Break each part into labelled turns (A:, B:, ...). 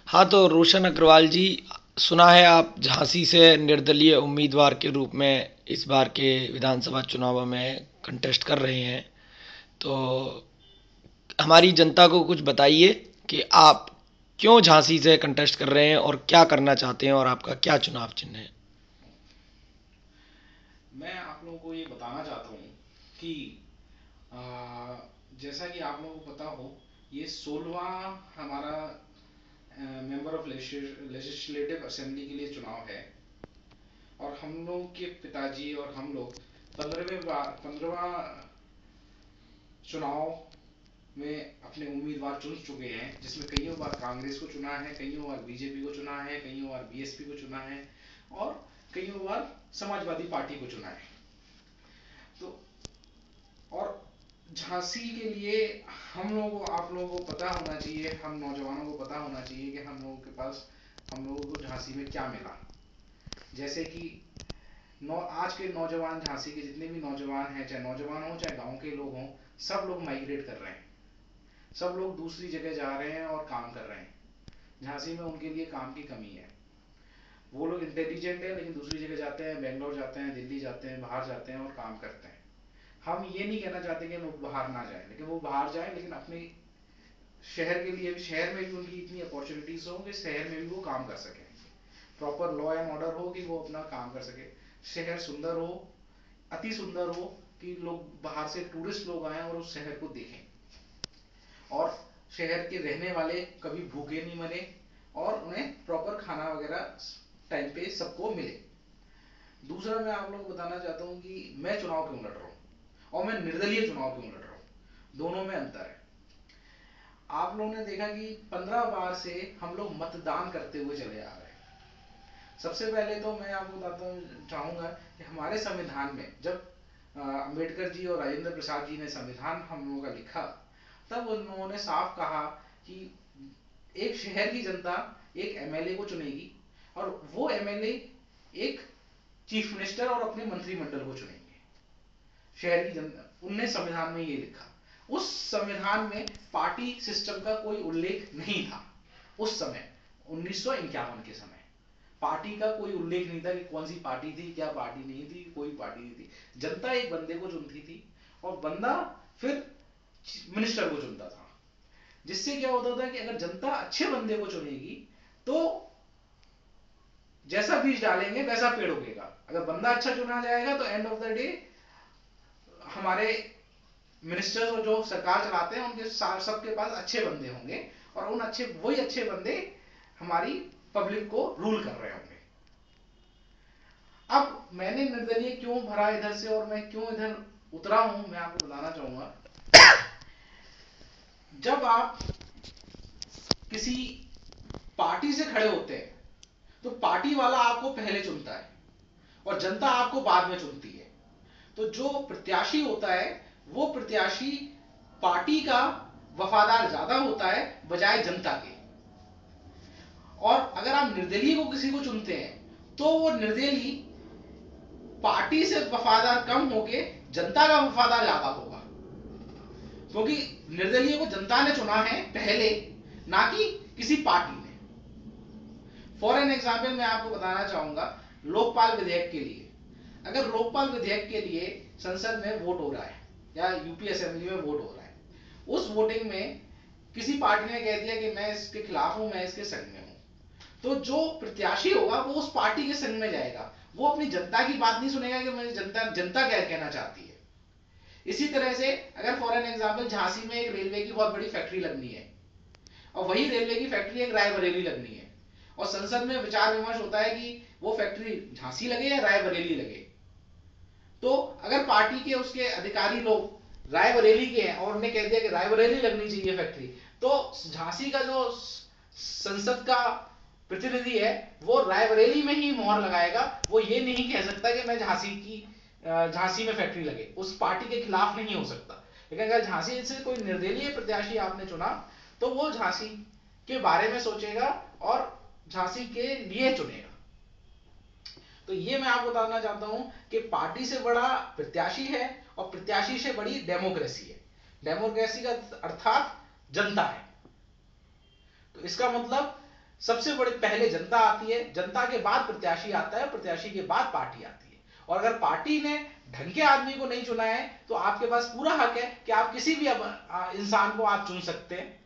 A: हाँ, तो रोशन अग्रवाल जी, सुना है आप झांसी से निर्दलीय उम्मीदवार के रूप में इस बार के विधानसभा चुनाव में कंटेस्ट कर रहे हैं। तो हमारी जनता को कुछ बताइए कि आप क्यों झांसी से कंटेस्ट कर रहे हैं और क्या करना चाहते हैं और आपका क्या चुनाव चिन्ह है।
B: मैं आप लोगों को ये बताना चाहता हूँ कि आ, जैसा कि आप लोगों को पता हो, ये 16वां हमारा मेंबर ऑफ लेजिस्लेटिव असेंबली के लिए चुनाव है। और हम लोग के पिताजी और हम लोग 15वां चुनाव में अपने उम्मीदवार चुन चुके हैं, जिसमें कईयों बार कांग्रेस को चुना है, कईयों बार बीजेपी को चुना है, कईयों बार बीएसपी को चुना है और कईयों बार समाजवादी पार्टी को चुना है। तो और झांसी के लिए हम लोगों को, आप लोगों को पता होना चाहिए, हम नौजवानों को पता होना चाहिए कि हम लोगों के पास, हम लोगों को झांसी में क्या मिला। जैसे कि आज के नौजवान, झांसी के जितने भी नौजवान हैं, चाहे नौजवान हो चाहे गांव के लोग हों, सब लोग माइग्रेट कर रहे हैं। सब लोग दूसरी जगह जा रहे हैं और काम कर रहे हैं। झांसी में उनके लिए काम की कमी है। वो लोग इंटेलिजेंट है लेकिन दूसरी जगह जाते हैं, बेंगलोर जाते हैं, दिल्ली जाते हैं, बाहर जाते हैं और काम करते हैं। हम ये नहीं कहना चाहते कि लोग बाहर ना जाए, लेकिन वो बाहर जाए लेकिन अपने शहर के लिए भी, शहर में भी उनकी इतनी अपॉर्चुनिटीज हो कि शहर में भी वो काम कर सके। प्रॉपर लॉ एंड ऑर्डर हो कि वो अपना काम कर सके। शहर सुंदर हो, अति सुंदर हो कि लोग बाहर से टूरिस्ट लोग आए और उस शहर को देखें। और शहर के रहने वाले कभी भूखे नहीं मरे और उन्हें प्रॉपर खाना वगैरह टाइम पे सबको मिले। दूसरा, मैं आप लोगों को बताना चाहता हूँ कि मैं चुनाव क्यों लड़ रहा हूँ और मैं निर्दलीय चुनाव क्यों लड़ रहा हूँ। दोनों में अंतर है। आप लोगों ने देखा कि 15 बार से हम लोग मतदान करते हुए चले आ रहे हैं। सबसे पहले तो मैं आपको बताता हूँ, चाहूंगा कि हमारे संविधान में जब अंबेडकर जी और राजेंद्र प्रसाद जी ने संविधान हम लोगों का लिखा, तब उन्होंने साफ कहा कि एक शहर की जनता एक एमएलए को चुनेगी और वो एमएलए एक चीफ मिनिस्टर और अपने मंत्रिमंडल को चुनेंगे। शहर की जनता, उनने संविधान में ये लिखा। उस संविधान में पार्टी सिस्टम का कोई उल्लेख नहीं था। उस समय 1951 के समय पार्टी का कोई उल्लेख नहीं था कि कौन सी पार्टी थी, क्या पार्टी नहीं थी, कोई पार्टी नहीं थी। जनता एक बंदे को चुनती थी और बंदा फिर मिनिस्टर को चुनता था। जिससे क्या होता था कि अगर जनता अच्छे बंदे को चुनेगी तो जैसा बीज डालेंगे वैसा पेड़ उगेगा। अगर बंदा अच्छा चुना जाएगा तो एंड ऑफ द डे हमारे मिनिस्टर्स और जो सरकार चलाते हैं उनके सबके पास अच्छे बंदे होंगे और उन अच्छे, वही अच्छे बंदे हमारी पब्लिक को रूल कर रहे होंगे। अब मैंने निर्दलीय क्यों भरा इधर से और मैं क्यों इधर उतरा हूं, मैं आपको बताना चाहूंगा। जब आप किसी पार्टी से खड़े होते हैं तो पार्टी वाला आपको पहले चुनता है और जनता आपको बाद में चुनती है। तो जो प्रत्याशी होता है वो प्रत्याशी पार्टी का वफादार ज्यादा होता है बजाय जनता के। और अगर आप निर्दलीय को किसी को चुनते हैं तो वो निर्दलीय पार्टी से वफादार कम होके जनता का वफादार ज्यादा होगा, क्योंकि निर्दलीय को जनता ने चुना है पहले, ना कि किसी पार्टी ने। फॉर एन एग्जाम्पल मैं आपको बताना चाहूंगा, लोकपाल विधेयक के लिए, अगर लोकपाल विधेयक के लिए संसद में वोट हो रहा है या यूपी असेंबली में वोट हो रहा है, उस वोटिंग में किसी पार्टी ने कह दिया कि मैं इसके खिलाफ हूं, मैं इसके संग में हूं, तो जो प्रत्याशी होगा वो उस पार्टी के संग में जाएगा। वो अपनी जनता की बात नहीं सुनेगा कि मुझे जनता जनता क्या कहना चाहती है। इसी तरह से अगर फॉर एन एग्जाम्पल झांसी में एक रेलवे की बहुत बड़ी फैक्ट्री लगनी है और वही रेलवे की फैक्ट्री एक रायबरेली लगनी है और संसद में विचार विमर्श होता है कि वो फैक्ट्री झांसी लगे या रायबरेली लगे, तो अगर पार्टी के उसके अधिकारी लोग रायबरेली के हैं और उन्होंने कह दिया कि रायबरेली लगनी चाहिए फैक्ट्री, तो झांसी का जो संसद का प्रतिनिधि है वो रायबरेली में ही मोहर लगाएगा। वो ये नहीं कह सकता कि मैं झांसी में फैक्ट्री लगे, उस पार्टी के खिलाफ नहीं हो सकता। लेकिन अगर झांसी से कोई निर्दलीय प्रत्याशी आपने चुना तो वो झांसी के बारे में सोचेगा और झांसी के लिए चुनेगा। तो ये मैं आपको बताना चाहता हूं कि पार्टी से बड़ा प्रत्याशी है और प्रत्याशी से बड़ी डेमोक्रेसी है। डेमोक्रेसी का अर्थात जनता है। तो इसका मतलब सबसे बड़े पहले जनता आती है, जनता के बाद प्रत्याशी आता है, प्रत्याशी के बाद पार्टी आती है। और अगर पार्टी ने ढंग के आदमी को नहीं चुना है तो आपके पास पूरा हक है कि आप किसी भी इंसान को आप चुन सकते हैं।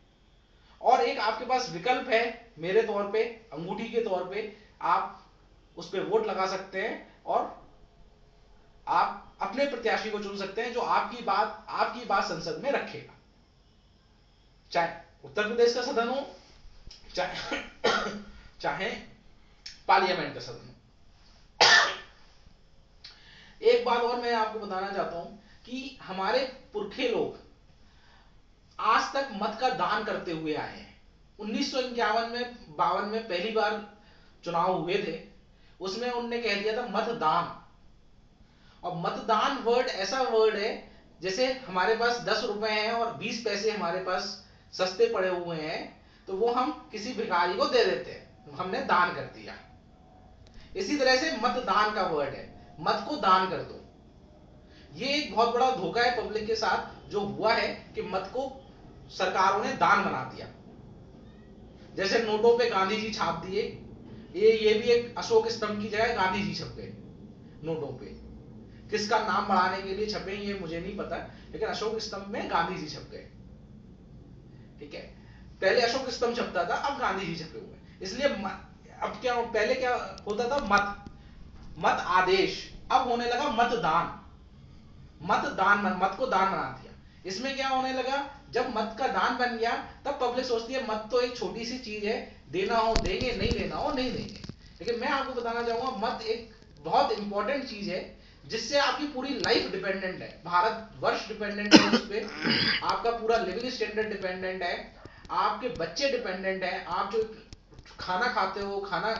B: और एक आपके पास विकल्प है, मेरे तौर पे, अंगूठी के तौर पे आप उस पर वोट लगा सकते हैं और आप अपने प्रत्याशी को चुन सकते हैं जो आपकी बात संसद में रखेगा, चाहे उत्तर प्रदेश का सदन हो, चाहे चाहे पार्लियामेंट का सदन हो। एक बात और मैं आपको बताना चाहता हूं कि हमारे पुरखे लोग आज तक मत का दान करते हुए आए हैं। 1951 में 52 में पहली बार चुनाव हुए थे, उसमें उनने कह दिया था मतदान। और मतदान वर्ड ऐसा वर्ड है जैसे हमारे पास 10 रुपए हैं और 20 पैसे हमारे पास सस्ते पड़े हुए हैं, तो वो हम किसी भिखारी को दे देते हैं, हमने दान कर दिया। इसी तरह से मतदान का वर्ड है, मत को दान कर दो। ये एक बहुत बड़ा धोखा है पब्लिक के साथ जो हुआ है कि मत को सरकारों ने दान बना दिया। जैसे नोटों पे गांधी जी छाप दिए, ये भी एक अशोक स्तंभ की जगह गांधी जी छप गए नोटों पे। किसका नाम बढ़ाने के लिए छपे ये मुझे नहीं पता, लेकिन अशोक स्तंभ में गांधी जी छप गए। ठीक है, पहले अशोक स्तंभ छपता था, अब गांधी जी छपे हुए। इसलिए अब क्या, पहले क्या होता था, मत आदेश, अब होने लगा मतदान। मतदान, मत को दान बना दिया। इसमें क्या होने लगा, जब मत का दान बन गया तब पब्लिक सोचती है मत तो एक छोटी सी चीज है, देना हो देंगे, नहीं देना हो नहीं देंगे। लेकिन मैं आपको बताना चाहूंगा मत एक बहुत इंपॉर्टेंट चीज है जिससे आपकी पूरी लाइफ डिपेंडेंट है, भारत वर्ष डिपेंडेंट है उस पर, आपका पूरा लिविंग स्टैंडर्ड डिपेंडेंट है, आपके बच्चे डिपेंडेंट है, आप जो खाना खाते हो, खाना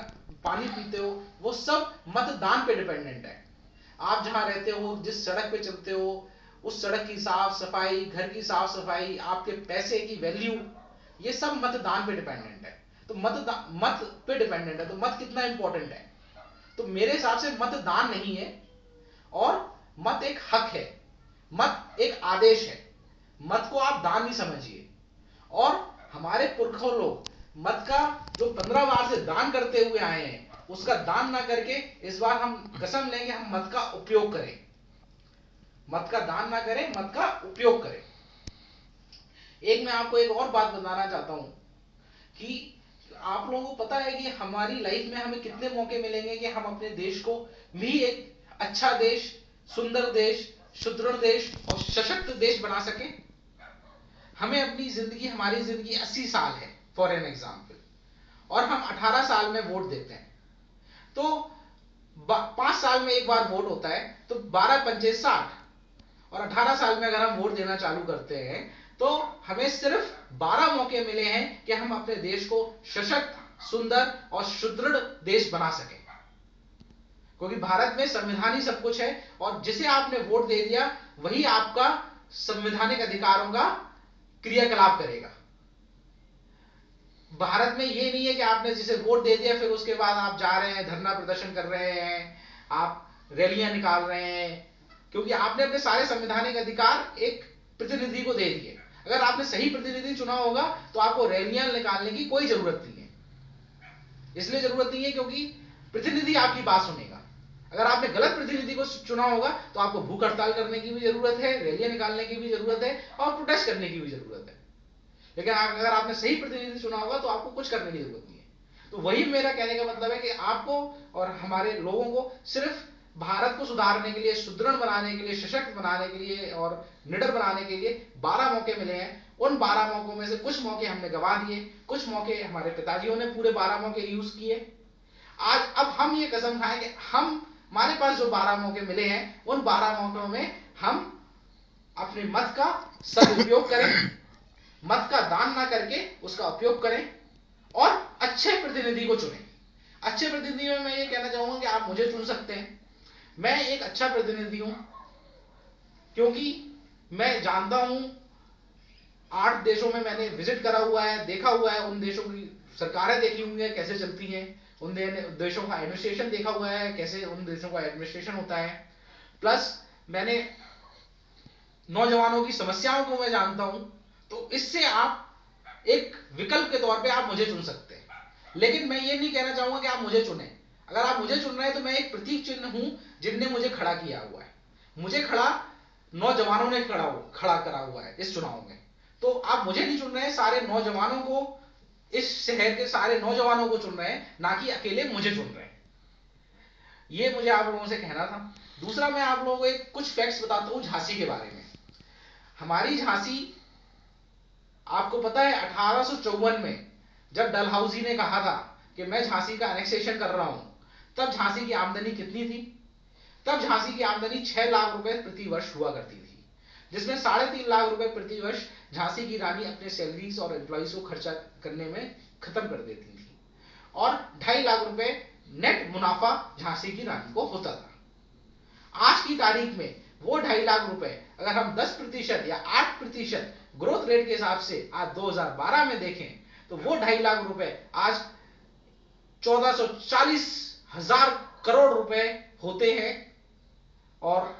B: पानी पीते हो, वो सब मतदान पे डिपेंडेंट है। आप जहां रहते हो, जिस सड़क पे चलते हो, उस सड़क की साफ सफाई, घर की साफ सफाई, आपके पैसे की वैल्यू, ये सब मतदान पे डिपेंडेंट है। तो मत पे डिपेंडेंट है, तो मत कितना इंपॉर्टेंट है। तो मेरे हिसाब से मतदान नहीं है, और मत एक हक है, मत एक आदेश है। मत को आप दान नहीं समझिए। और हमारे पुरखों लोग मत का जो 15 बार से दान करते हुए आए हैं, उसका दान ना करके इस बार हम कसम लेंगे हम मत का उपयोग करें। मत का दान ना करें, मत का उपयोग करें। एक मैं आपको एक और बात बताना चाहता हूं कि आप लोगों को पता है कि हमारी लाइफ में हमें कितने मौके मिलेंगे कि हम अपने देश को भी एक अच्छा देश, सुंदर देश, सुदृढ़ देश और सशक्त देश बना सकें। हमें अपनी जिंदगी, हमारी जिंदगी 80 साल है फॉर एन एग्जाम्पल, और हम 18 साल में वोट देते हैं, तो 5 साल में एक बार वोट होता है, तो 12 पंचे 60, और 18 साल में अगर हम वोट देना चालू करते हैं तो हमें सिर्फ 12 मौके मिले हैं कि हम अपने देश को सशक्त, सुंदर और सुदृढ़ देश बना सकें। क्योंकि भारत में संविधान ही सब कुछ है, और जिसे आपने वोट दे दिया वही आपका संवैधानिक अधिकारों का क्रियाकलाप करेगा। भारत में ये नहीं है कि आपने जिसे वोट दे दिया फिर उसके बाद आप जा रहे हैं, धरना प्रदर्शन कर रहे हैं, आप रैलियां निकाल रहे हैं, क्योंकि आपने अपने सारे संवैधानिक अधिकार एक प्रतिनिधि को दे दिए। अगर आपने सही प्रतिनिधि चुना होगा तो आपको रैलियां निकालने की कोई जरूरत नहीं है। इसलिए जरूरत नहीं है क्योंकि प्रतिनिधि आपकी बात सुनेगा। अगर आपने गलत प्रतिनिधि को चुना होगा तो आपको भूख हड़ताल करने की भी जरूरत है, रैलियां निकालने की भी जरूरत है, और प्रोटेस्ट करने की भी जरूरत है। लेकिन अगर आपने सही प्रतिनिधि चुना होगा तो आपको कुछ करने की जरूरत नहीं है। तो वही मेरा कहने का मतलब है कि आपको और हमारे लोगों को सिर्फ भारत को सुधारने के लिए, सुदृढ़ बनाने के लिए, सशक्त बनाने के लिए और निडर बनाने के लिए 12 मौके मिले हैं। उन 12 मौकों में से कुछ मौके हमने गवा दिए, कुछ मौके हमारे पिताजियों ने पूरे 12 मौके यूज किए। आज अब हम ये कसम खाएं कि हमारे पास जो 12 मौके मिले हैं, उन 12 मौकों में हम अपने मत का सदुपयोग करें, मत का दान ना करके उसका उपयोग करें, और अच्छे प्रतिनिधि को चुनें। अच्छे प्रतिनिधि में मैं ये कहना चाहूंगा कि आप मुझे चुन सकते हैं, मैं एक अच्छा प्रतिनिधि हूं, क्योंकि मैं जानता हूं 8 देशों में मैंने विजिट करा हुआ है, देखा हुआ है, उन देशों की सरकारें देखी हुई है कैसे चलती हैं, उन देशों का एडमिनिस्ट्रेशन देखा हुआ है, कैसे उन देशों का एडमिनिस्ट्रेशन होता है। प्लस मैंने नौजवानों की समस्याओं को मैं जानता हूं। तो इससे आप एक विकल्प के तौर पे आप मुझे चुन सकते हैं। लेकिन मैं ये नहीं कहना चाहूंगा कि आप मुझे चुने। अगर आप मुझे चुन रहे हैं तो मैं एक प्रतीक चिन्ह हूं जिनने मुझे खड़ा किया हुआ है। मुझे खड़ा नौजवानों ने खड़ा करा हुआ है इस चुनाव में। तो आप मुझे नहीं चुन रहे हैं, सारे नौजवानों को, इस शहर के सारे नौजवानों को चुन रहे हैं, ना कि अकेले मुझे चुन रहे हैं। ये मुझे आप लोगों से कहना था। दूसरा, मैं आप लोगों को कुछ फैक्ट्स बताता हूं झांसी के बारे में। हमारी झांसी, आपको पता है 1854 में जब डलहौजी ने कहा था कि मैं झांसी का एनेक्सेशन कर रहा हूं, तब झांसी की आमदनी कितनी थी? तब झांसी की आमदनी 6 लाख रुपए प्रति वर्ष हुआ करती थी, जिसमें 3.5 लाख रुपए प्रति वर्ष झांसी की रानी अपने सैलरीज और एम्प्लॉइज को खर्चा करने में खत्म कर देती थी, और 2.5 लाख रुपए नेट मुनाफा झांसी की रानी को होता था। आज की तारीख में वो 2.5 लाख रुपए अगर हम 10% या 8% ग्रोथ रेट के हिसाब से आज 2012 में देखें, तो वो 2.5 लाख रुपए आज 1440,000 करोड़ रुपए होते हैं, और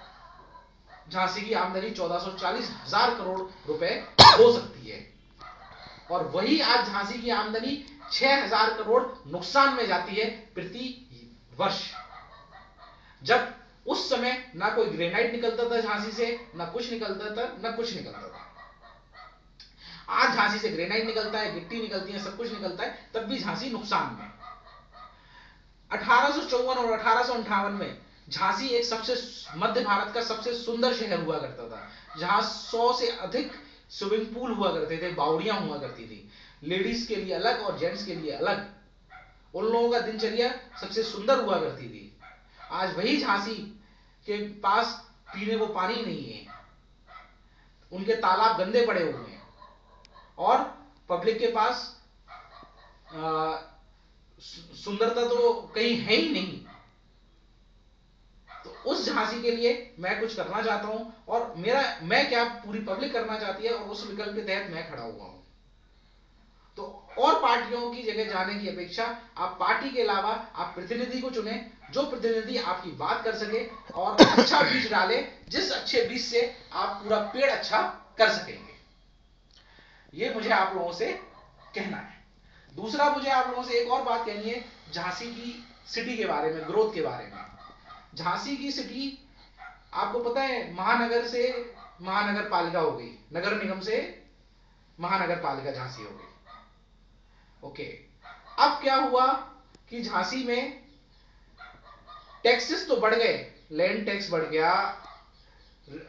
B: झांसी की आमदनी 1440,000 करोड़ रुपए हो सकती है। और वही आज झांसी की आमदनी 6,000 करोड़ नुकसान में जाती है प्रति वर्ष, जब उस समय ना कोई ग्रेनाइट निकलता था झांसी से, ना कुछ निकलता था, ना कुछ निकलता था। आज झांसी से ग्रेनाइट निकलता है, गिट्टी निकलती है, सब कुछ निकलता है, तब भी झांसी नुकसान में। 1854 और 1858 में झांसी एक सबसे मध्य भारत का सबसे सुंदर शहर हुआ करता था, जहां 100 से अधिक स्विमिंग पूल हुआ करते थे, बावड़ियां हुआ करती थी, लेडीज के लिए अलग और जेंट्स के लिए अलग। उन लोगों का दिनचर्या सबसे सुंदर हुआ करती थी। आज वही झांसी के पास पीने को पानी नहीं है, उनके तालाब गंदे पड़े हुए हैं, और पब्लिक के पास सुंदरता तो कहीं है ही नहीं। तो उस झांसी के लिए मैं कुछ करना चाहता हूं, और मैं क्या, पूरी पब्लिक करना चाहती है, और उस विकल्प के तहत मैं खड़ा हुआ हूं। तो और पार्टियों की जगह जाने की अपेक्षा आप पार्टी के अलावा आप प्रतिनिधि को चुने, जो प्रतिनिधि आपकी बात कर सके और अच्छा बीज डाले, जिस अच्छे बीज से आप पूरा पेड़ अच्छा कर सकेंगे। ये मुझे आप लोगों से कहना है। दूसरा, मुझे आप लोगों से एक और बात कहनी है झांसी की सिटी के बारे में, ग्रोथ के बारे में। झांसी की सिटी, आपको पता है, महानगर से महानगर पालिका हो गई, नगर निगम से महानगर पालिका झांसी हो गई। ओके, अब क्या हुआ कि झांसी में टैक्सेस तो बढ़ गए, लैंड टैक्स बढ़ गया,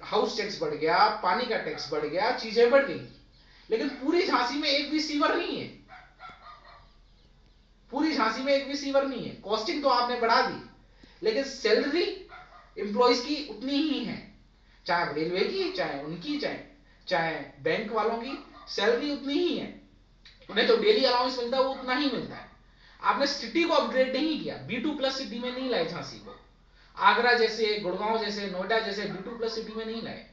B: हाउस टैक्स बढ़ गया, पानी का टैक्स बढ़ गया, चीजें बढ़ गई, लेकिन पूरी झांसी में एक भी सीवर नहीं है। पूरी झांसी में एक भी सीवर नहीं है। कॉस्टिंग तो आपने बढ़ा दी, लेकिन सैलरी एम्प्लॉइज की उतनी ही है, चाहे रेलवे की, चाहे उनकी, चाहे बैंक वालों की, सैलरी उतनी ही है। उन्हें तो डेली अलाउंस मिलता है, वो उतना ही मिलता है। आपने सिटी को अपग्रेड नहीं किया, B2+ सिटी में नहीं लाए झांसी को। आगरा जैसे, गुड़गांव जैसे, नोएडा जैसे B2+ सिटी में नहीं लाए।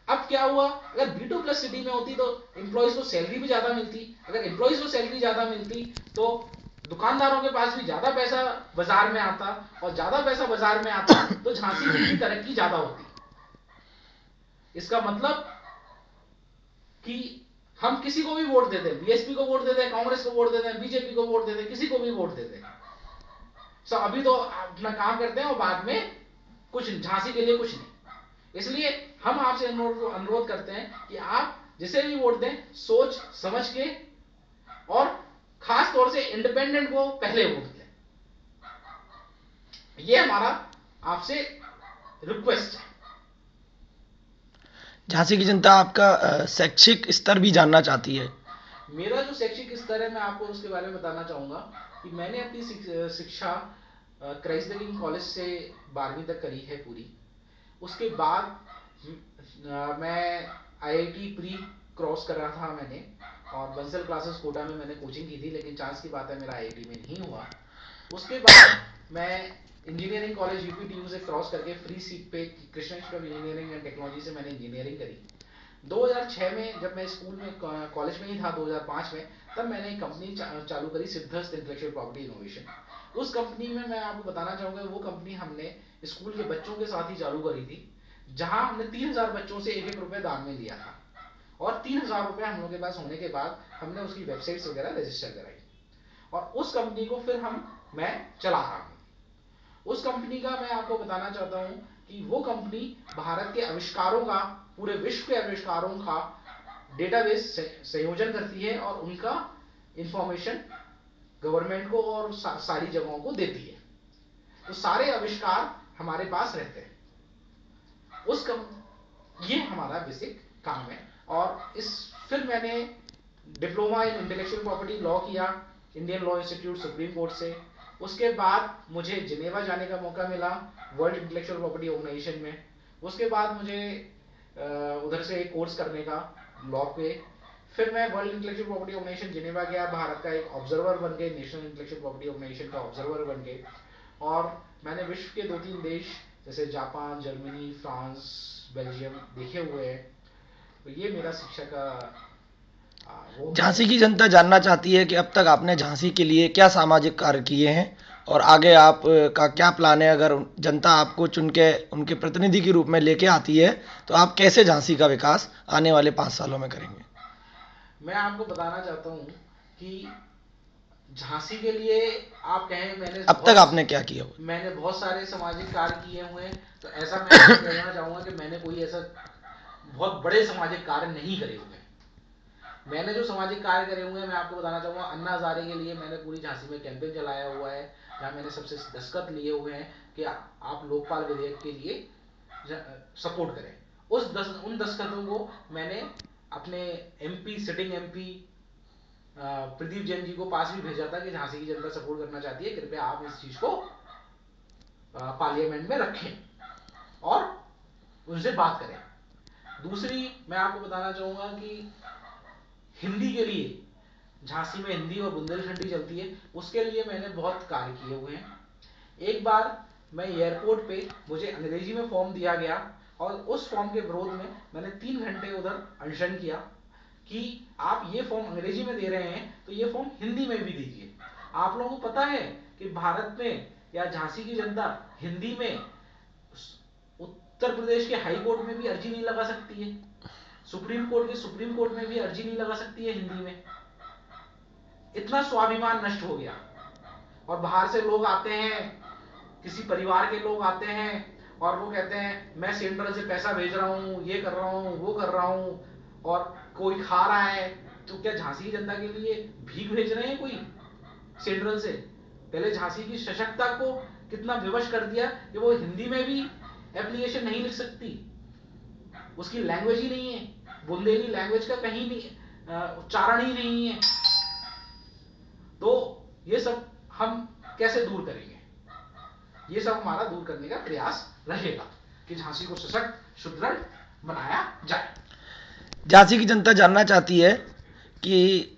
B: अब क्या हुआ, अगर B2+ सिटी में होती तो एम्प्लॉइज को सैलरी भी ज्यादा मिलती। अगर एम्प्लॉइज को सैलरी ज्यादा मिलती तो दुकानदारों के पास भी ज्यादा पैसा बाजार में आता, और ज्यादा पैसा बाजार में आता तो झांसी की तरक्की ज्यादा होती। इसका मतलब कि हम किसी को भी वोट देते हैं, बीएसपी को वोट देते हैं, कांग्रेस को वोट देते हैं, बीजेपी को वोट देते हैं, किसी को भी वोट देते हैं, सो अभी तो अपना काम करते हैं और बाद में कुछ, झांसी के लिए कुछ नहीं। इसलिए हम आपसे अनुरोध करते हैं कि आप जिसे भी वोट दें, सोच समझ के, और खास तौर से इंडिपेंडेंट को पहले वोट दें। ये हमारा आपसे रिक्वेस्ट है।
A: झांसी की जनता आपका शैक्षिक स्तर भी जानना चाहती है।
B: मेरा जो शैक्षिक स्तर है, मैं आपको उसके बारे में बताना चाहूंगा कि मैंने अपनी शिक्षा क्राइस्ट द किंग कॉलेज से 12वीं तक करी है पूरी। उसके बाद मैं आईआईटी प्री क्रॉस कर रहा था मैंने, और बंसल क्लासेस कोटा में मैंने कोचिंग की थी, लेकिन चांस की बात है मेरा आईआईटी में नहीं हुआ। उसके बाद मैं इंजीनियरिंग कॉलेज यूपीटीयू से क्रॉस करके फ्री सीट पे Krishna institute of engineering and technology से मैंने इंजीनियरिंग करी। 2006 में जब मैं स्कूल में, कॉलेज में ही था 2005 में, तब मैंने एक कंपनी चालू करी, सिद्धस्त इंटेलेक्चुअल प्रॉपर्टी इनोवेशन। उस कंपनी में मैं आपको बताना चाहूंगा, वो कंपनी हमने स्कूल के बच्चों के साथ ही चालू करी थी, जहां हमने 3000 बच्चों से 1-1 रुपए दान में लिया था, और 3000 रुपए हम लोग के पास होने के बाद हमने उसकी वेबसाइट वगैरह रजिस्टर कराई। और उस कंपनी को फिर मैं चला रहा हूं। उस कंपनी का मैं आपको बताना चाहता हूं कि वो कंपनी भारत के आविष्कारों का, पूरे विश्व के आविष्कारों का डेटाबेस संयोजन करती है और उनका इंफॉर्मेशन गवर्नमेंट को और सारी जगहों को देती है। तो सारे आविष्कार हमारे पास रहते हैं। ये हमारा बेसिक काम है। और फिर मैंने diploma in intellectual property law किया Indian law institute supreme court से। उसके बाद मुझे जिनेवा जाने का मौका मिला वर्ल्ड इंटेलेक्चुअल प्रॉपर्टी ऑर्गेनाइजेशन में। उसके बाद मुझे उधर से एक कोर्स करने का लॉ पे। फिर मैं World Intellectual Property Organization Geneva गया, भारत का एक ऑब्जर्वर बन के, नेशनल इंटेलेक्चुअल प्रॉपर्टी ऑर्गेनाइजेशन का ऑब्जर्वर बन के। और मैंने विश्व के 2-3 देश जैसे जापान, जर्मनी, फ्रांस, बेल्जियम देखे हुए हैं। तो ये मेरा शिक्षा का
A: झांसी की जनता जानना चाहती है कि अब तक आपने झांसी के लिए क्या सामाजिक कार्य किए हैं और आगे आप का क्या प्लान है। अगर जनता आपको चुन के उनके प्रतिनिधि के रूप में लेके आती है तो आप कैसे झांसी का विकास आने वाले 5 सालों में करेंगे?
B: मैं आपको बताना चाहता हूं कि झांसी के लिए आप कहें मैंने
A: अब तक आपने क्या किया हुआ?
B: मैंने बहुत सारे सामाजिक कार्य किए हुए हैं। तो ऐसा मैं कहना चाहूंगा कि मैंने कोई ऐसा बहुत बड़े सामाजिक कार्य नहीं करे हुए। मैंने जो सामाजिक कार्य करे हुए हैं मैं आपको बताना चाहूंगा, अन्ना हजारे के लिए मैंने पूरी झांसी में कैंपेन चलाया हुआ है, जहां मैंने सबसे दस्तखत लिए हुए हैं कि आप लोकपाल विधेयक के लिए सपोर्ट करें। उन दस्तखतों को मैंने अपने MP, sitting MP Pradeep Jain ji को पास भी भेजा था कि झांसी की जनता सपोर्ट करना चाहती है, कृपया आप इस चीज को पार्लियामेंट में रखें और उनसे बात करें। दूसरी मैं आपको बताना चाहूंगा कि हिंदी के लिए झांसी में हिंदी और बुंदेलखंडी चलती है, उसके लिए मैंने बहुत कार्य किए हुए हैं। एक बार मैं एयरपोर्ट पे मुझे अंग्रेजी में फॉर्म दिया गया और उस फॉर्म के विरोध में मैंने 3 घंटे उधर अनशन किया कि आप ये फॉर्म अंग्रेजी में दे रहे हैं तो ये फॉर्म हिंदी में भी दीजिए। आप लोगों को पता है कि भारत में या झांसी की जनता हिंदी में उत्तर प्रदेश के हाई कोर्ट में भी अर्जी नहीं लगा सकती है, सुप्रीम कोर्ट में भी अर्जी नहीं लगा सकती है हिंदी में। इतना स्वाभिमान नष्ट हो गया। और बाहर से लोग आते हैं, किसी परिवार के लोग आते हैं और वो कहते हैं मैं सेंट्रल से पैसा भेज रहा हूं, ये कर रहा हूं, वो कर रहा हूं, और कोई खा रहा है। तो क्या झांसी की जनता के लिए भीख भेज रहे हैं कोई सेंट्रल से? पहले झांसी की सशक्तता को कितना विवश कर दिया कि वो हिंदी में भी एप्लीकेशन नहीं लिख सकती, उसकी लैंग्वेज ही नहीं है, बुंदेली लैंग्वेज का कहीं नहीं उच्चारण ही नहीं है। तो ये सब हम कैसे दूर करेंगे? ये सब हमारा दूर करने का प्रयास रहेगा कि झांसी को सशक्त, सुदृढ़ बनाया जाए।
A: झांसी की जनता जानना चाहती है कि